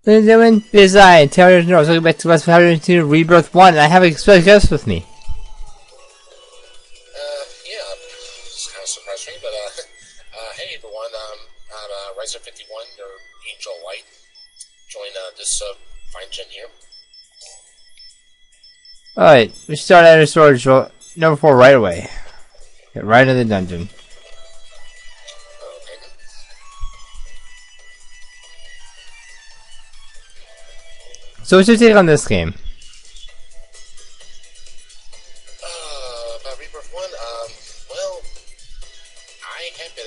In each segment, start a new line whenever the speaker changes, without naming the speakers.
Ladies and gentlemen, it is I, Taylor North. Welcome back to Let's Play HyperDimension Rebirth 1, and I have a special guest with me.
Yeah, it's kind of surprised me, but, hey everyone, I'm, Riser51, your Angel Light. Join, this, fine gen here.
Alright, we start at our storage number 4 right away. Get right into the dungeon.
Okay.
So what's your take on this game?
About Rebirth 1, well, I have been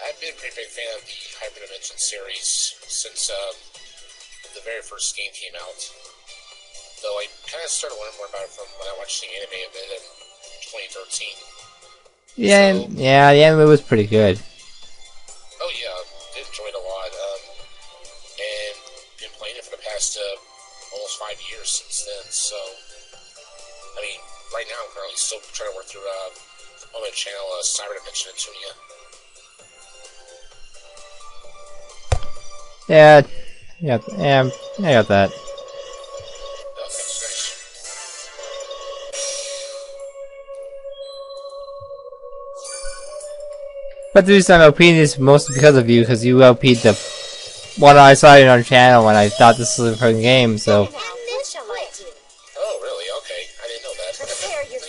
I've been a pretty big fan of the HyperDimension series since, the very first game came out. Though I kind of started learning more about it from when I watched the anime of it in 2013.
Yeah,
So,
yeah, the anime was pretty good.
oh yeah, did enjoy it a lot, and been playing it for the past, almost 5 years since then, so, I mean, right now I'm currently still trying to work through, on my channel, HyperDimension Neptunia.
Yeah, I got that. But the reason I'm LPing this mostly because of you, because you LP'd the one I saw on our channel when I thought this was a fun game, so.
Oh, really? Okay. I didn't know that. Thank you.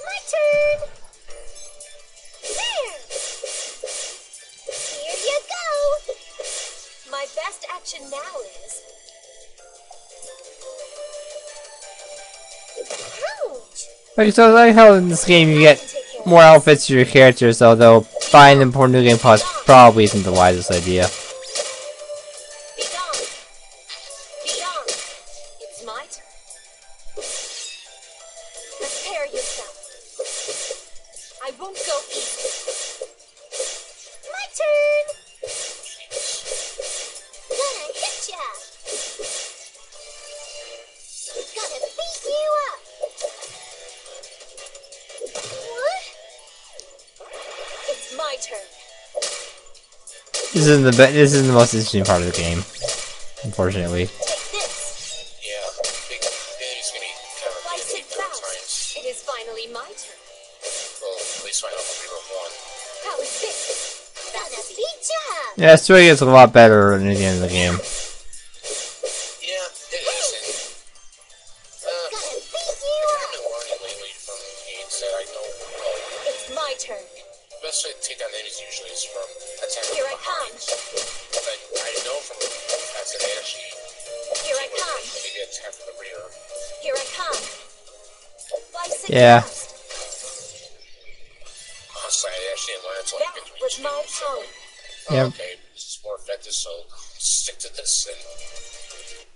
My turn! There! Here you go! My best action now is... Ouch!
Okay, so I like how in this game you get more outfits to your characters, although buying them for New Game Plus probably isn't the wisest idea.
Be gone! Be gone! It's my turn. Prepare yourself. I won't go easy. My turn! Gonna hit ya! Gonna beat you up! What? It's my turn.
This isn't the most interesting part of the game, unfortunately.
Take this.
Yeah, big enemy's gonna be kind of
Slice it
deep at
fast.
times.
It is finally my turn.
Well, at least I know from Rebirth 1.
How is this? Gonna beat ya!
Yeah, story gets a lot better near the end of the game.
Yeah, it is, and,
Gonna beat you
I've
up!
been learning lately from games that I know well.
It's my turn.
The best way to take down enemies usually is from attacking
Here
from
I come.
behind. But I know from past that they actually
Here I come.
maybe attack from the rear.
Here I come. Slice it
Yeah.
fast.
Honestly, I actually didn't learn until like
That
victory
was
2.
my
So,
turn.
oh,
Yep.
okay, this is more effective, so stick to this.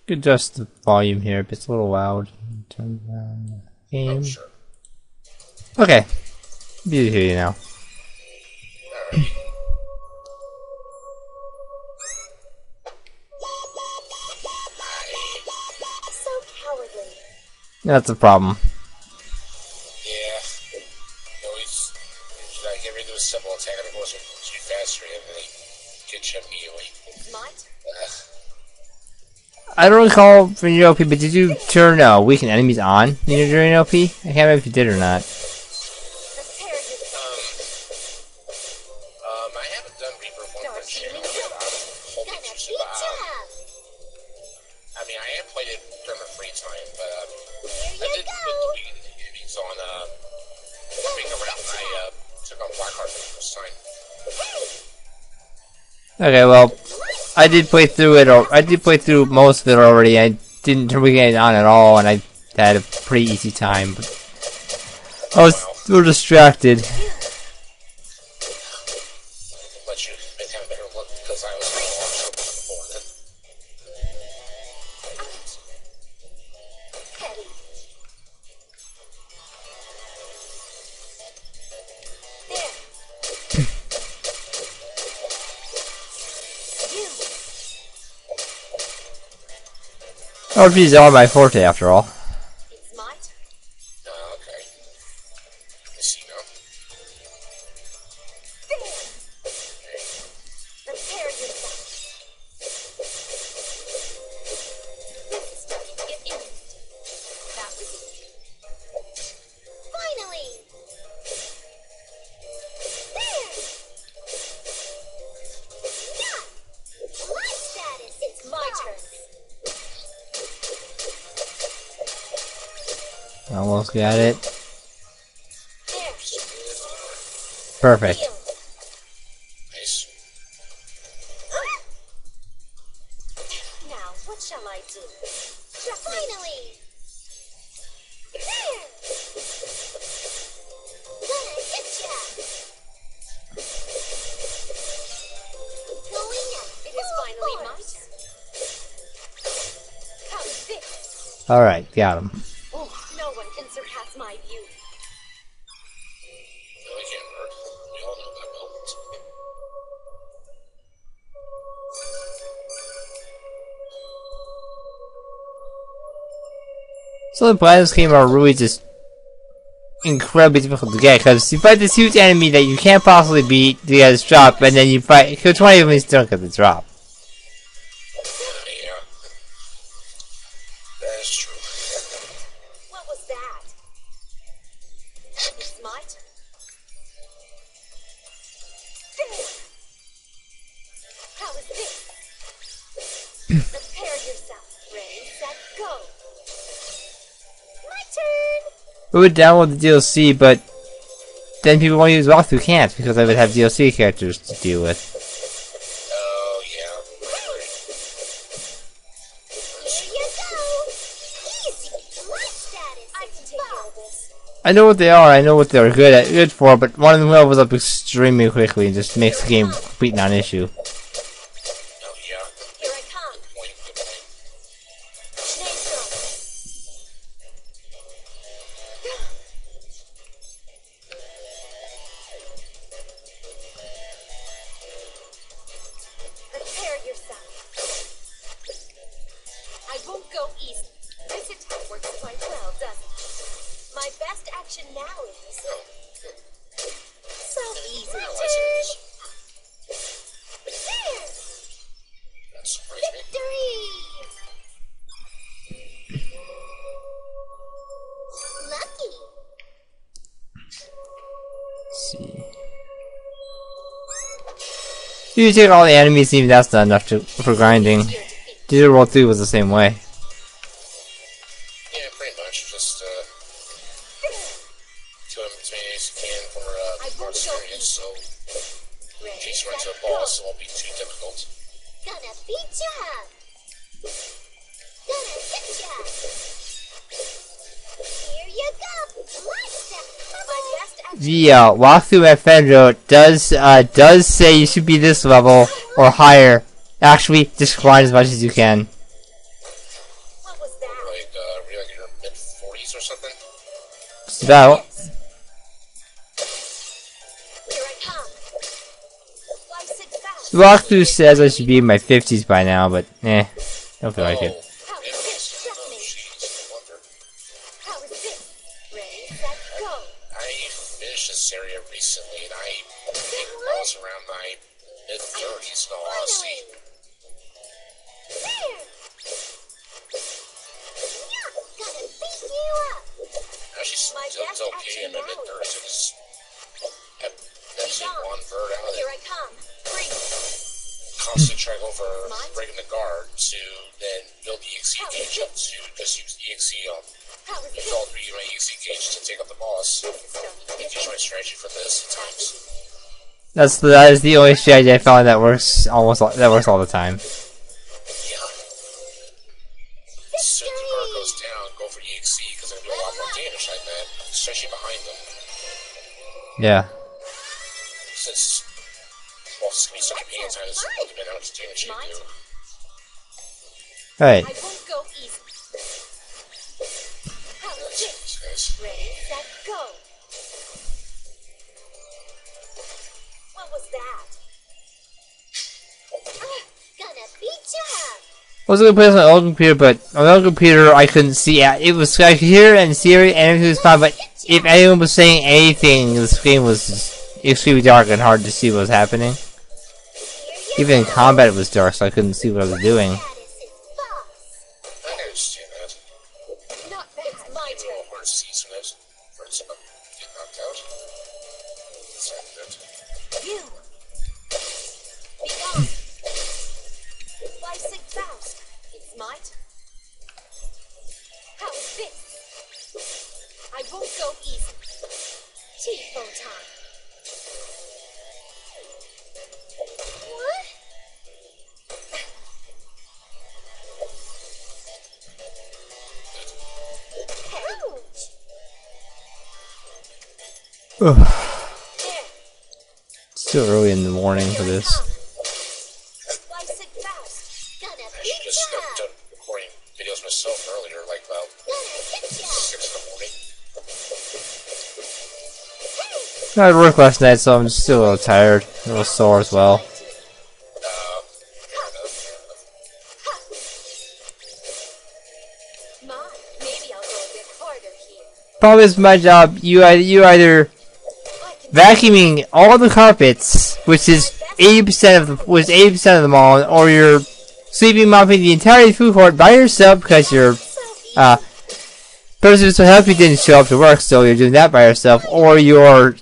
And
Adjust the volume here, it's a little loud. Turn down the game.
oh, sure.
Okay. Be to hear you now.
Alright.
So cowardly.
That's the problem.
Yeah. You always, like, every do a simple attack, and of course, it's too fast for you, and then they get you immediately.
It's my turn.
I don't recall from your LP, but did you turn weakened enemies on during LP? I can't remember if you did or not.
Prepare yourself.
I haven't done Rebirth 1 for channel,
Darcy,
but I'm hoping
Gonna
to.
beat ya!
I mean, I have played it during my free time, but,
Here
I
you
did
go!
put the beginning enemies on, Big Around when I, took on Blackheart for the first time.
Okay, well, I did play through it. I did play through most of it already. I didn't turn weekend on at all, and I had a pretty easy time. But I was a little distracted.
Let you have a better look, because I was on before then.
Petty. There. You.
RPGs are my forte, after all.
It's my turn.
Okay. I see now.
Almost got it.
There.
Perfect.
Heal.
Nice.
Now, what shall I do? Finally. There. Gonna hit ya. Going up. It is finally my turn. How's this?
Alright, got him.
Oh, no one can surpass my beauty.
No, it can't hurt. We all know that moment.
So the planets game are really just incredibly difficult to get because you fight this huge enemy that you can't possibly beat to get his drop, and then you fight kill 20 of them and still get the drop.
Yeah. That is true.
What was that? It's my turn. There. How is this? Prepare yourself. Ready, set, go. My turn.
We would download the DLC, but then people won't use walkthrough can't because I would have DLC characters to deal with.
Oh, yeah.
Here you go. Easy. My status. I can take care of this.
I know what they are, I know what they're good for, but one of them levels up extremely quickly and just makes the game complete non-issue.
Oh, yeah.
Here I come.
Good point.
Snake throw. Prepare yourself. I won't go easy. This attack works quite well, doesn't it? My best action now is so easy. My turn. There.
That surprised me.
Victory. Lucky.
Let's see. You take all the enemies, even that's not enough for grinding. Digital World 3 was the same way.
Yeah, pretty much. Just, kill him as many as you can for, more experience, so in case you run to a boss, it won't be too difficult.
Gonna beat ya up. Gonna hit ya. Here you go. My step. My best action.
The walkthrough at Fendro does say you should be this level or higher. Actually, just grind as much as you can.
What was that?
Like, were you like in your mid-40s or something?
Just about.
Here I come. Slice it fast.
The walkthrough says I should be in my 50s by now, but don't feel like it.
How is this? Trust
Oh,
me.
jeez. I wonder.
How is this? Ready, set, go.
I finished this area recently, and I think I was around my mid-30s, in all honesty.
Finally. There. Yeah, gonna beat you up.
Actually,
My
still
best
okay
action
in my
now
mid-30s. I just have eventually
Gone.
one bird out of
Here
it.
I come. Free.
Constantly trying over
Mine?
breaking the guard to then build the EXE gauge up to just use the EXE
How is this?
control to use my EXE gauge to take out the boss.
Stone.
I use my strategy for this at times.
That is the only strategy I found that works all the time.
Yeah. As soon as the guard goes down, go for EXE because they're gonna do a lot more damage like that, especially behind them.
Yeah.
Since bosses can be such a pain at times, depending on how much damage you do.
Alright.
I won't go easy. How is
That's
this?
nice.
Ready, set, go. What was that? Gonna beat ya up.
I was gonna play this on my old computer, but on my old computer I couldn't see it. I could hear it and see it, and everything was fine, but if anyone was saying anything, the screen was just extremely dark and hard to see what was happening. Even in combat it was dark, so I couldn't see what I was doing.
Status is boss.
I understand that.
Not bad. It's my
It's a little
turn.
hard to see sometimes. For someone get knocked out. It's not good.
You. Be gone. Slicing fast. It's my turn. How is this? I Tifo time. What? Ouch.
Ugh. It's still early in the morning for this.
Slice it fast. Gonna
I should just
pizza.
have done recording videos myself earlier, like about
Gonna pizza.
6 in the morning.
I had work last night, so I'm still a little tired, a little sore as well.
Mom, maybe I'll go a bit harder here.
Problem is, my job, you either
I can
vacuuming all the carpets, which is 80% of them all, or you're sweeping mopping the entire food court by yourself because your person to help you didn't show up to work, so you're doing that by yourself, or you're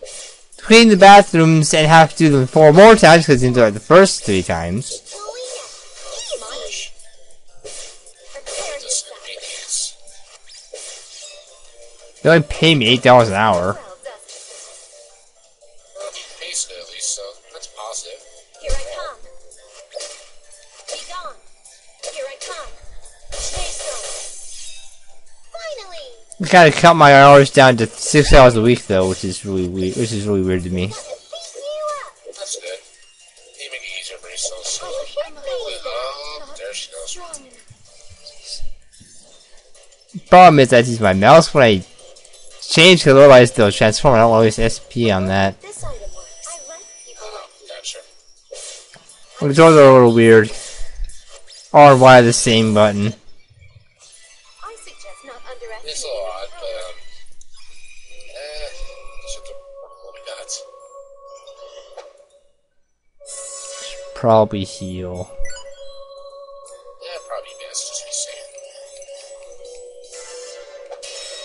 cleaning the bathrooms and have to do them 4 more times because you didn't do it the first 3 times.
Gosh.
prepare
This
yourself.
is
They only pay me $8 an hour.
Well, doesn't it?
well, pays it at least, so that's positive.
Here I come. Be gone. Here I come. Stay so. Finally.
I gotta cut my hours down to 6 hours a week though, which is really weird to me.
Gonna beat you up.
That's good. You make it easier for yourself, so.
Oh, hit me.
Oh, there she goes.
Strong enough.
Problem is, I use my mouse when I change, because otherwise they'll transform. I don't want to use SP on that.
This item works. I like people
Oh,
like you.
gotcha.
Controls are a little weird. R and Y are the same button.
I suggest not underestimating.
It's a little odd, but, just have to work with what we got.
Probably heal.
Yeah, probably best, just be saying.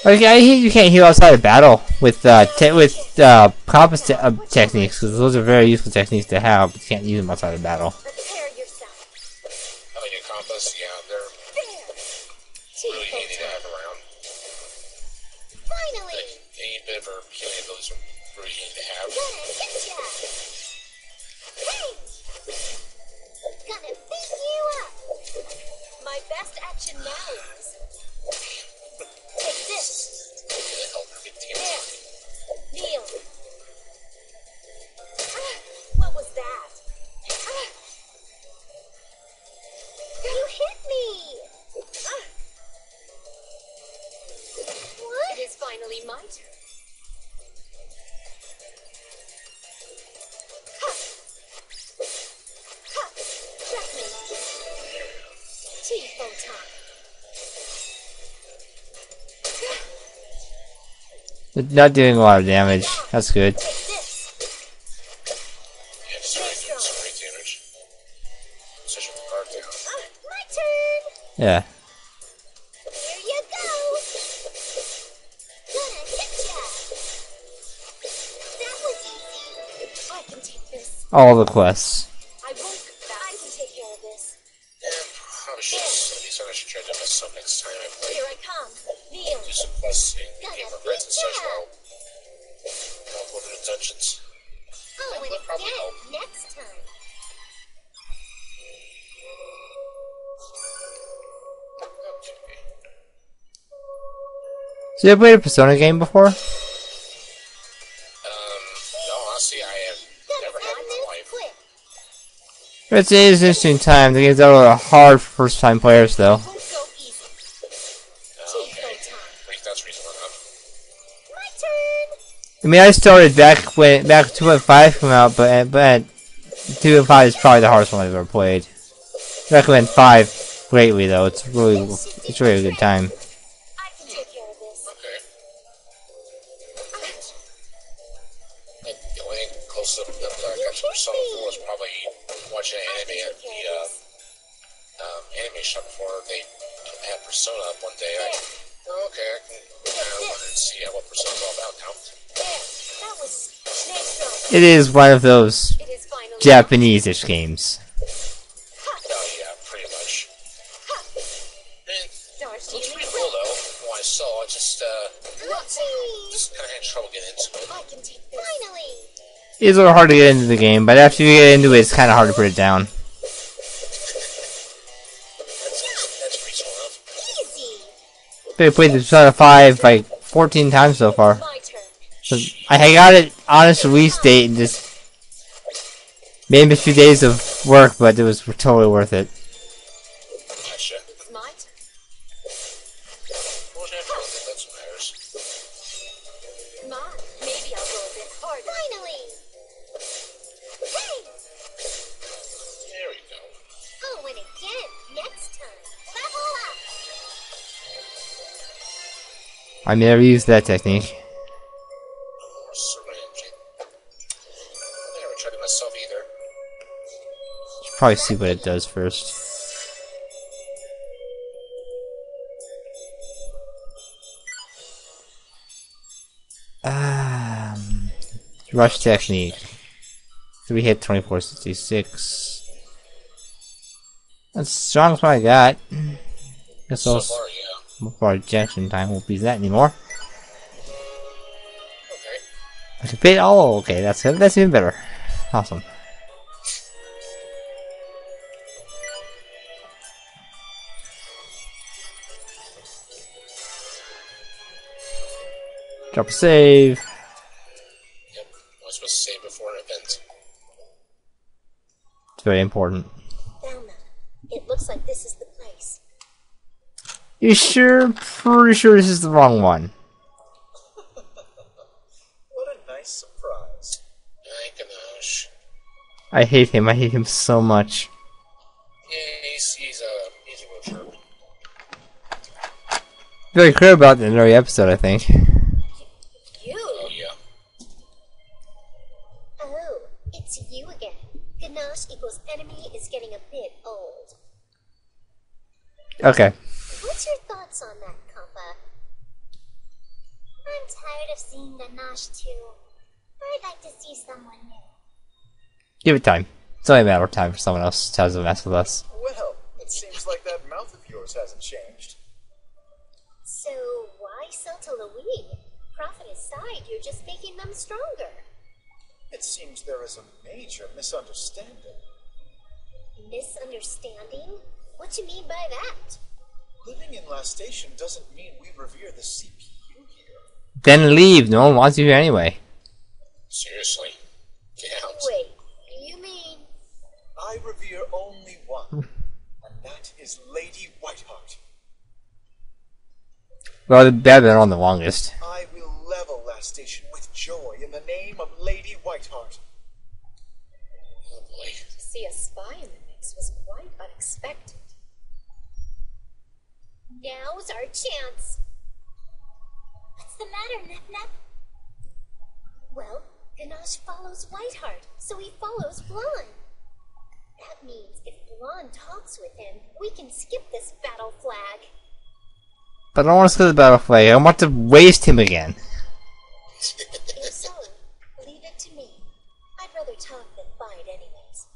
Okay, I hate you can't heal outside of battle with compass techniques, because those are very useful techniques to have, but you can't use them outside of battle.
Prepare yourself.
Oh, yeah, compass, yeah, they're
There.
really handy to have around.
Finally.
Like, any bit of her healing abilities are really handy to have.
Gonna hit ya. Hey. Gonna beat you up. My best action now is take this.
Really help her get
There.
damage.
Kneel. What was that? You hit me. What? It is finally my turn. Ha. Ha. Checkmate. Tifo time.
They're not doing a lot of damage. That's good.
Take this.
Yeah, just really doing some great damage. Especially with the guard down.
My turn.
Yeah.
Here you go. Gonna hit ya. That was easy. I can take this.
All the quests.
I won't. I can take care of this.
Yeah, probably should, at least I should try to do myself next time I play.
Here I come. Kneel.
Do some quests and game regrets and such while I'll go to the dungeons.
Oh, and
That'll probably
again
help.
next time.
Okay.
So you ever played a Persona game before?
No, honestly, I have never had in my life.
Quick.
It's an interesting time. The game's a little hard for first-time players, though.
Won't go easy.
Okay. That's reasonable enough.
My turn.
I mean, I started back 2.5 came out, but 2.5 is probably the hardest one I've ever played. I recommend 5 greatly, though. It's really a good time.
I can take care of this.
Okay. And the only thing close to that I got to Persona 4 was probably watching an anime at the anime shop before they had Persona up one day. Okay, I can look and see what Persona's all about now.
There. That was snake throw.
It is one of those
It is finally
Japanese-ish games.
Oh yeah, pretty much. And
Darcy.
it looks pretty cool though. From what I saw, I just
Watching.
kind of had trouble getting into it.
I can take this. Finally!
It's a little hard to get into the game, but after you get into it, it's kind of hard to put it down.
That's reasonable enough.
Easy!
I played the Persona 5 like 14 times so far.
My turn.
So I got it on its release date and just made a few days of work, but it was totally worth it.
Gotcha.
It's my turn.
Well, after all, that's what matters.
Come on. Maybe I'll go a bit harder. Finally! Hey!
There we go.
Oh, and again. Next time. Level up!
I never used that technique.
Or syringe. I never tried it myself either.
Should probably see what it does first. Rush technique. 3 hit 2466. That's the strongest one I got. Guess
So
also
far, yeah.
for ejection time won't be that anymore.
Okay.
It's a bit. Oh, okay, that's good. That's even better. Awesome. Drop a save.
Yep. I was supposed to say before an event.
It's very important.
Found them. It looks like this is the place.
You sure? Pretty sure this is the wrong one.
What a nice surprise.
Hi, Ganache.
I hate him. I hate him so much.
Yeah, he's a real jerk.
Very clear about it in every episode, I think.
You?
Oh, yeah.
Oh, it's you again. Ganache equals enemy is getting a bit old.
Okay.
What's your thoughts on that, Compa? I'm tired of seeing Ganache too. I'd like to see someone new.
Give it time. It's only a matter of time for someone else to mess with us.
Well, it seems like that mouth of yours hasn't changed.
So why sell to Louis? Profit aside, you're just making them stronger.
It seems there is a major misunderstanding.
Misunderstanding? What you mean by that?
Living in Last Station doesn't mean we revere the CPU here.
Then leave. No one wants you here anyway.
Seriously. Get out.
Wait, you mean...
I revere only one, and that is Lady Whiteheart.
Well, they've been on the longest.
I will level Last Station with joy in the name of Lady Whiteheart.
Oh, boy.
To see a spy in the mix was quite unexpected. Now's our chance. What's the matter, Nep-Nep? Well, Ganache follows Whiteheart, so he follows Blonde. That means if Blonde talks with him, we can skip this battle flag.
But I don't want to skip the battle flag. I want to waste him again.
If so, leave it to me. I'd rather talk than fight anyways.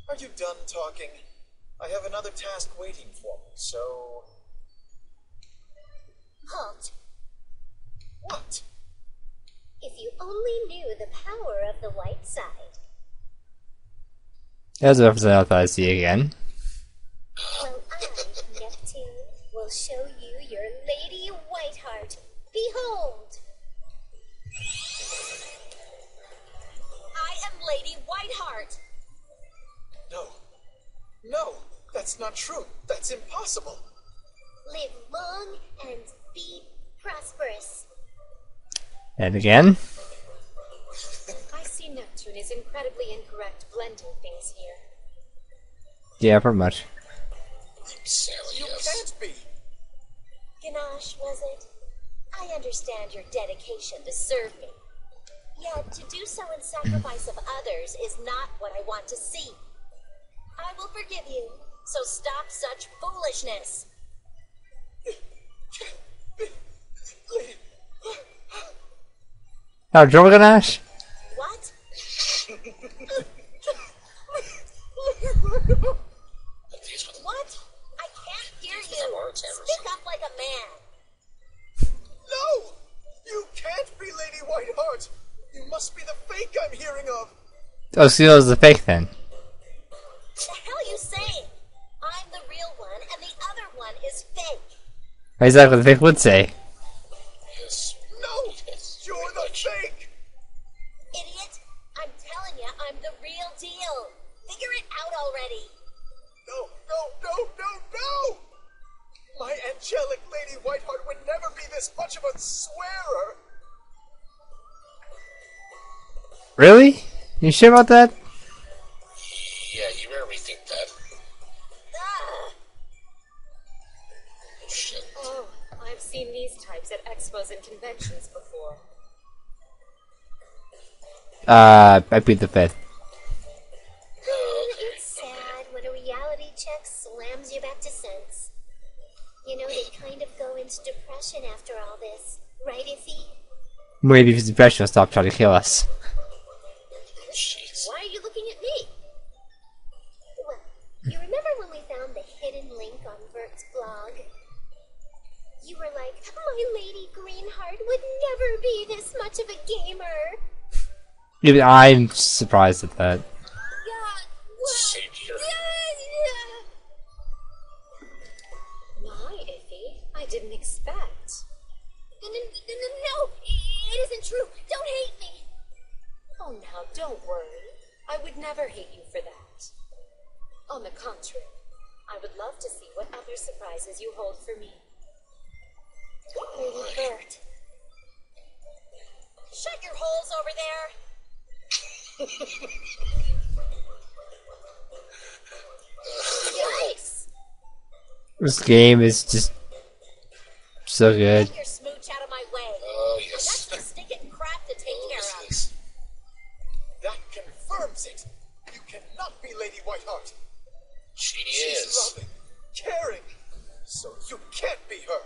Are you done talking? I have another task waiting for me, so...
Halt.
What?
If you only knew the power of the white side.
There's a reference I thought I'd see again.
Well, I, Neptune, will show you your Lady Whiteheart. Behold! I am Lady Whiteheart!
No. No, that's not true. That's impossible.
Live long and be prosperous.
And again.
I see Neptune is incredibly incorrect blending things here.
Yeah, pretty much.
Sally,
You
yes.
can't be.
Ganache, was it? I understand your dedication to serve me. Yet, to do so in sacrifice of others is not what I want to see. I will forgive you, so stop such foolishness.
Now, Joe Ganache?
What? What? I can't hear you. Speak up like a man.
must be the fake I'm hearing of.
Oh, so it was the fake then.
The hell you saying? I'm the real one, and the other one is fake.
Exactly what the fake would say.
Yes.
No, you're the fake.
Idiot! I'm telling you, I'm the real deal. Figure it out already.
No, no, no, no, no! My angelic Lady Whiteheart would never be this much of a swearer.
Really? You sure about that?
Yeah, you better rethink that.
Ah.
Oh, shit.
Oh, I've seen these types at expos and conventions before.
I plead the fifth.
It's sad when a reality check slams you back to sense. You know, they kind of go into depression after all this. Right, Iffy?
Maybe if it's depression, will stop trying to kill us.
Jeez.
Why are you looking at me? Well, you remember when we found the hidden link on Vert's blog? You were like, my Lady Greenheart would never be this much of a gamer.
Even I'm surprised at that.
Yeah, well,
Same here.
My, Iffy, I didn't expect.
No, it isn't true. Don't hate me.
Oh, now, don't worry. I would never hate you for that. On the contrary, I would love to see what other surprises you hold for me.
Lady Vert. Shut your holes over there. Yikes!
This game is just so good.
Get your smooch out of my way.
Oh,
That's
yes.
the stinking crap to take
Oh,
care
yes,
of.
it is.
That confirms it. You cannot be Lady Whiteheart.
She
She's
is.
loving, caring, so you can't be her.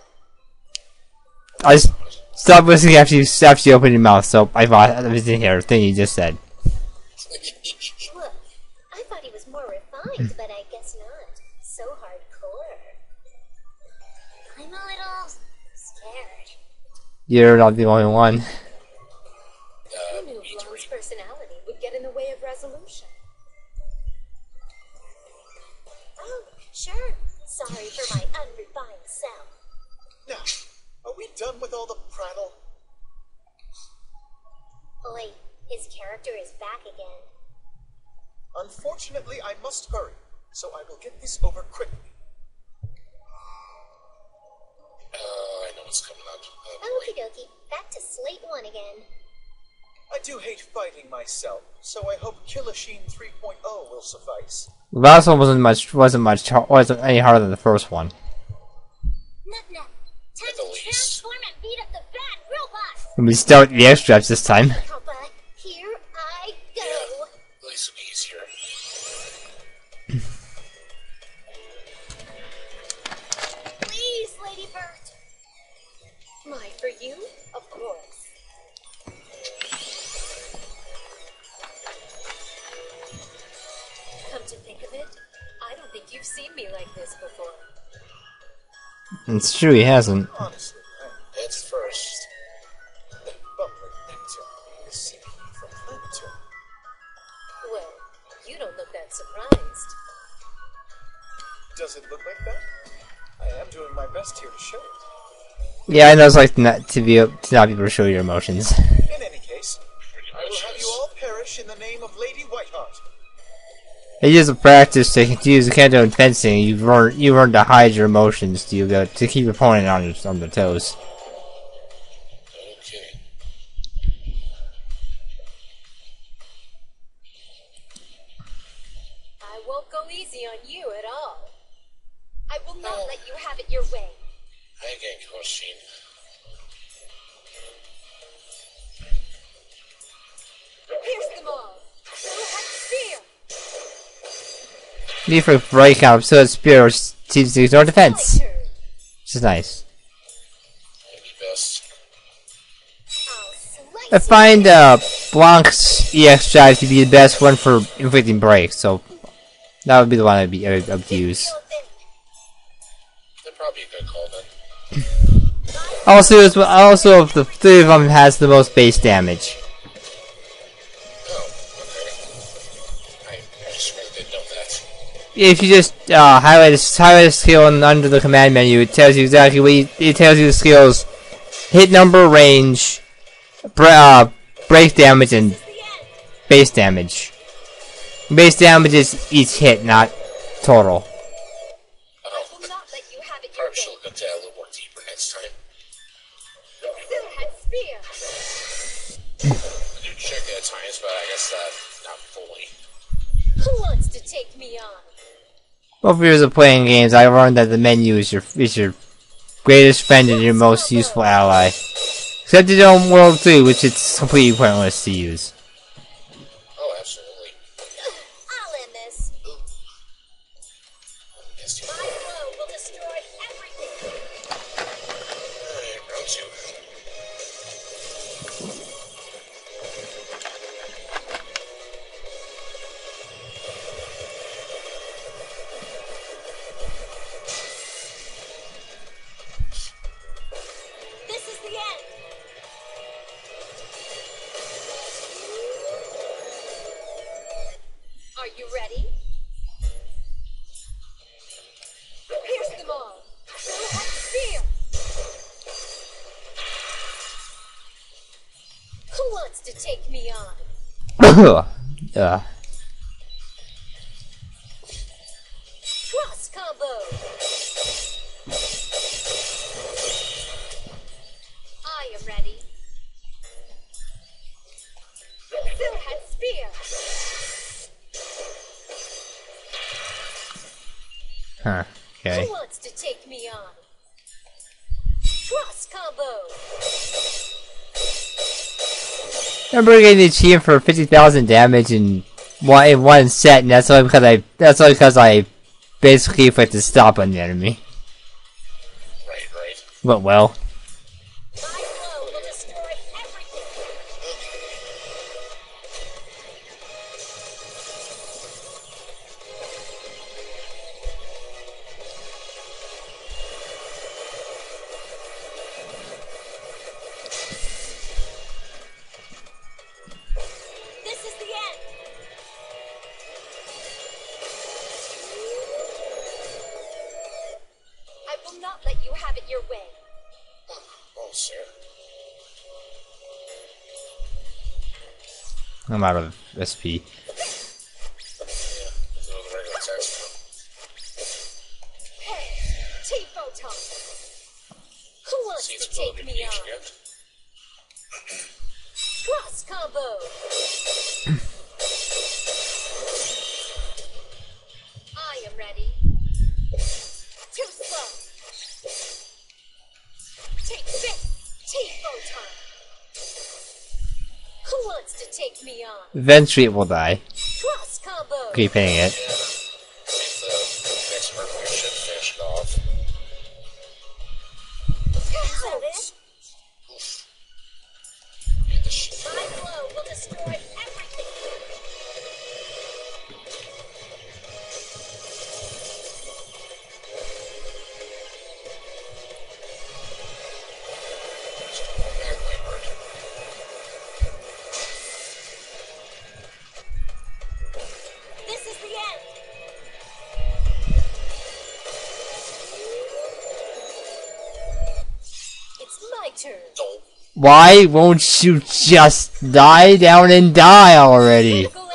I stopped listening after you opened your mouth, so I thought I was in here. The thing you just said.
Look, I thought he was more refined, but I guess not. So hardcore. I'm a little scared.
You're not the only one.
Who knew Blonde's personality would get in the way of resolution?
Oh, sure. Sorry for my unrefined self.
Now, are we done with all the prattle?
Oi, his character is back again.
Unfortunately, I must hurry, so I will get this over quickly.
I know what's coming up.
Okie dokie, back to Slate 1 again.
I do hate fighting myself, so I hope Killasheen 3.0 will suffice.
The last one wasn't any harder than the first one.
Nut, time
At the
to
least.
transform and beat up the bad robot.
And we start with the extras this time.
Papa, here I go.
Yeah, at least it'll be easier.
Please, Lady Vert.
My, for you? Of course. Come to think of it, I don't think you've seen me like this before.
It's true, he hasn't.
Honestly,
Heads first.
that bubbling nectar is seeping from Planetary.
Well, you don't look that surprised.
Does it look like that? I am doing my best here to show it.
Yeah, I know it's like to not be able to show your emotions.
In any case, I will have you all perish in the name of Lady Whiteheart.
It is a practice to use the kendo in fencing. You've learned to hide your emotions to keep your opponent on their toes.
Okay.
I won't go easy on you at all. I will not let you have it your way.
Hi again, Killasheen.
Pierce them all. Go ahead, spear.
Need for breakout, so that spear seems to ignore defense.
My turn.
Which is nice.
Maybe best.
I'll slice
I find Blanc's EX drive to be the best one for inflicting breaks, so that would be the one I'd use.
That'd probably be a good call then.
Also, of the three of them has the most base damage. if you just highlight a skill under the command menu, it tells you exactly what it tells you the skills: hit number, range, break damage, and base damage. Base damage is each hit, not total.
I will not let you have it your
Probably should
way.
look into that a little more deeper next time.
Silhouette spear.
I do check it at times, but I guess not fully.
Who wants to take me on?
Over years of playing games, I learned that the menu is your greatest friend and your most useful ally. Except in your own world too, which it's completely pointless to use.
Oh, absolutely.
I'll end this.
Yes,
My blow will destroy everything.
Alright, round 2.
This is the end. Are you ready? Pierce them all. Silhouette spear. Who wants to take me on? Cross combo. I am ready. Silhouette spear.
Huh. Okay.
Who wants to take me on? Cross combo.
Remember getting the achievement for 50,000 damage in one set, and that's only because I basically put the stop on the enemy.
Right.
But well.
My blow will destroy everything. This is the end. I will not let you have it your way.
Oh, sir.
I'm out of SP.
Yeah, this was a regular text now.
Hey, T-Photon. Who wants
See,
to
it's still a
take
big
me
page
on?
again.
Cross combo. I am ready. Too slow. Take this, T-Photon. Who wants to take me on?
Eventually it will die.
Cross combo.
Keep hitting it.
See if the next part should finish it off.
Is that it?
And the shit.
My blow will destroy everything. This is the end. It's my turn.
Don't.
Why won't you just die down and die already?
Critical edge.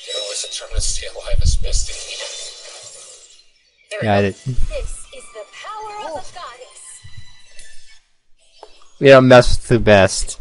You know, it's determined to stay alive as best they can.
Got it.
This is the power of a goddess.
We don't mess with the best.